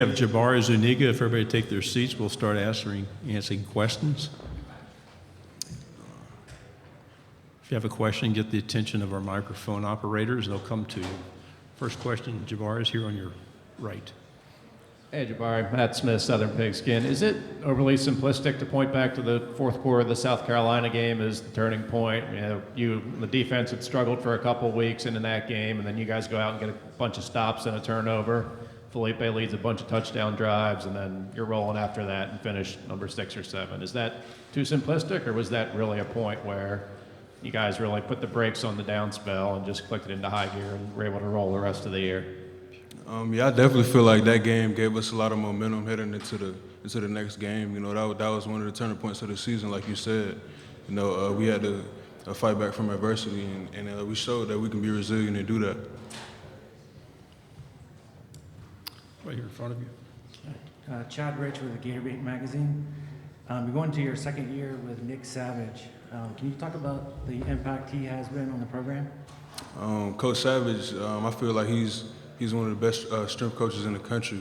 have Jabari Zuniga. If everybody take their seats, we'll start answering questions. If you have a question, get the attention of our microphone operators. They'll come to you. First question, Jabari, is here on your right. Hey, Jabari. Matt Smith, Southern Pigskin. Is it overly simplistic to point back to the fourth quarter of the South Carolina game as the turning point? The defense had struggled for a couple of weeks into that game, and then you guys go out and get a bunch of stops and a turnover. Felipe leads a bunch of touchdown drives, and then you're rolling after that and finish number 6 or 7. Is that too simplistic, or was that really a point where you guys really put the brakes on the down spell and just clicked it into high gear and were able to roll the rest of the year? Yeah, I definitely feel like that game gave us a lot of momentum heading into the next game. That was one of the turning points of the season, like you said. We had to fight back from adversity, and we showed that we can be resilient and do that. Right here in front of you. Chad Rich with the Gatorade magazine. You're going to your second year with Nick Savage. Can you talk about the impact he has been on the program? Coach Savage, I feel like he's one of the best strength coaches in the country.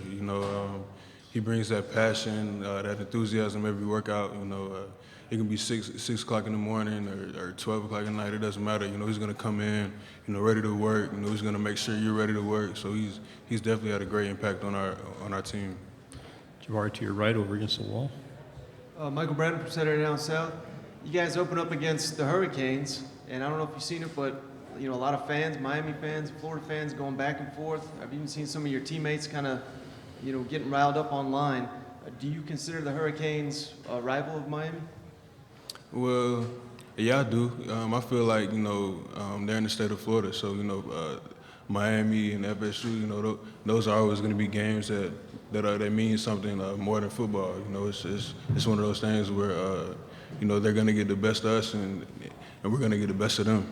He brings that passion, that enthusiasm every workout. It can be 6 o'clock in the morning or 12 o'clock at night. It doesn't matter. He's going to come in, ready to work. He's going to make sure you're ready to work. So he's definitely had a great impact on our team. Jabari, to your right, over against the wall. Michael Brennan from Saturday Down South. You guys open up against the Hurricanes, and I don't know if you've seen it, but a lot of fans, Miami fans, Florida fans, going back and forth. I've even seen some of your teammates kind of, getting riled up online. Do you consider the Hurricanes a rival of Miami? Well, yeah, I do. I feel like they're in the state of Florida, so Miami and FSU, those are always going to be games that mean something more than football. It's one of those things where they're going to get the best of us, and we're going to get the best of them.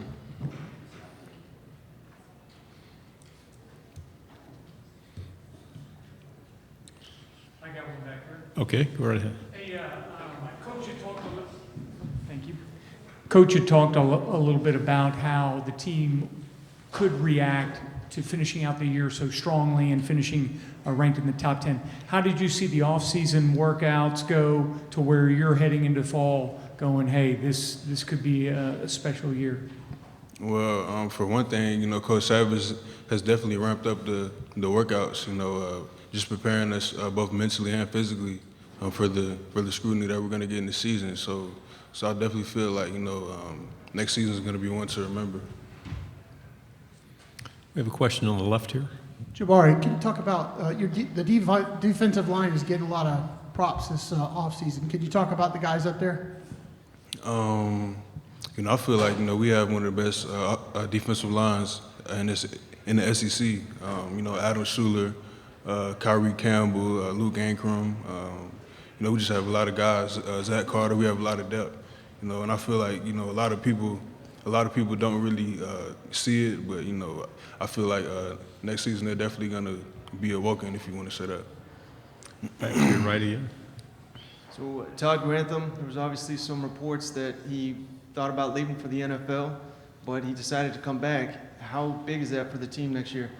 I got one back here. Okay, go right ahead. Hey, Coach, Coach, you talked a little bit about how the team could react to finishing out the year so strongly and finishing ranked in the top 10. How did you see the offseason workouts go to where you're heading into fall going, hey, this could be a special year? Well, for one thing, Coach Savage has definitely ramped up the workouts, just preparing us both mentally and physically for the scrutiny that we're going to get in the season. So I definitely feel like, next season is going to be one to remember. We have a question on the left here. Jabari, can you talk about the defensive line is getting a lot of props this offseason. Can you talk about the guys up there? I feel like, we have one of the best defensive lines in the SEC. Adam Schuler, Kyrie Campbell, Luke Ankrum. We just have a lot of guys. Zach Carter, we have a lot of depth. And I feel like, a lot of people don't really see it, but, I feel like next season they're definitely going to be awoken, if you want to say that. Back to your right again. So Todd Grantham, there was obviously some reports that he thought about leaving for the NFL, but he decided to come back. How big is that for the team next year?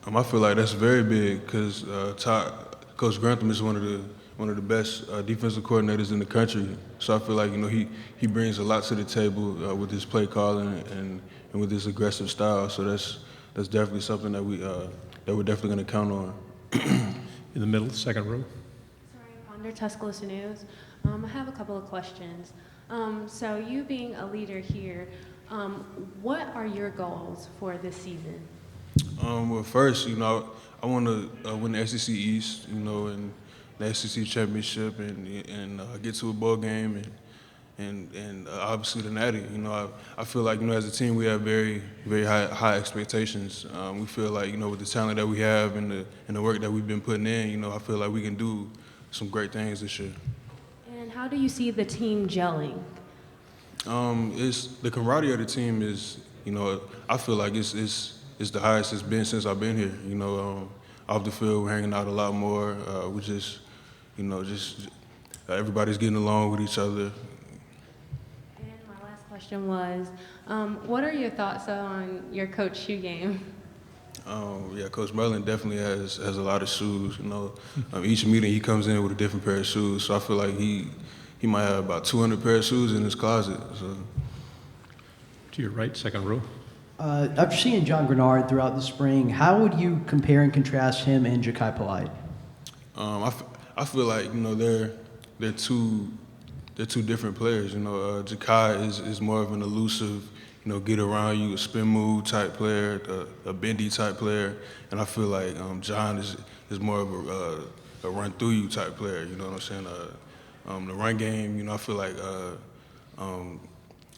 I feel like that's very big because Coach Grantham is one of the best defensive coordinators in the country. So I feel like he brings a lot to the table with his play calling and with his aggressive style. So that's definitely something that we're definitely going to count on. In the middle, second row. Sorry, Ponder, Tuscaloosa News. I have a couple of questions. So you being a leader here, what are your goals for this season? Well, first, I want to win the SEC East, and the SEC championship, and get to a bowl game, and obviously the Natty. I feel like as a team we have very, very high expectations. We feel like with the talent that we have and the work that we've been putting in, I feel like we can do some great things this year. And how do you see the team gelling? It's the camaraderie of the team is, I feel like it's the highest it's been since I've been here. Off the field, we're hanging out a lot more. We just, everybody's getting along with each other. And my last question was, what are your thoughts on your coach shoe game? Yeah, Coach Merlin definitely has a lot of shoes. You know, each meeting he comes in with a different pair of shoes. So I feel like he might have about 200 pair of shoes in his closet. So. To your right, second row. After seeing John Grenard throughout the spring, how would you compare and contrast him and Ja'Kai Polite? I feel like, you know, they're two different players. You know, Ja'Kai is more of an elusive, you know, get around you, a spin move type player, a bendy type player, and I feel like John is more of a run through you type player. You know what I'm saying? The run game, you know, I feel like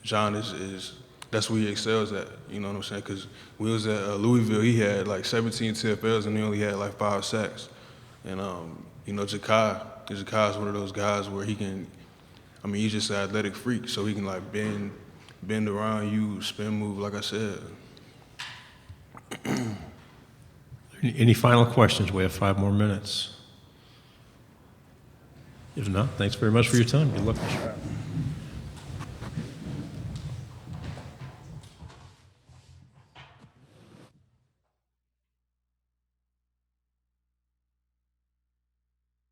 John is that's where he excels at. You know what I'm saying? Because when he was at Louisville, he had like 17 TFLs and he only had like 5 sacks. And you know, Ja'Kai is one of those guys where he can. I mean, he's just an athletic freak, so he can like bend around you, spin move, like I said. Any final questions? We have 5 more minutes. If not, thanks very much for your time. Good luck this year.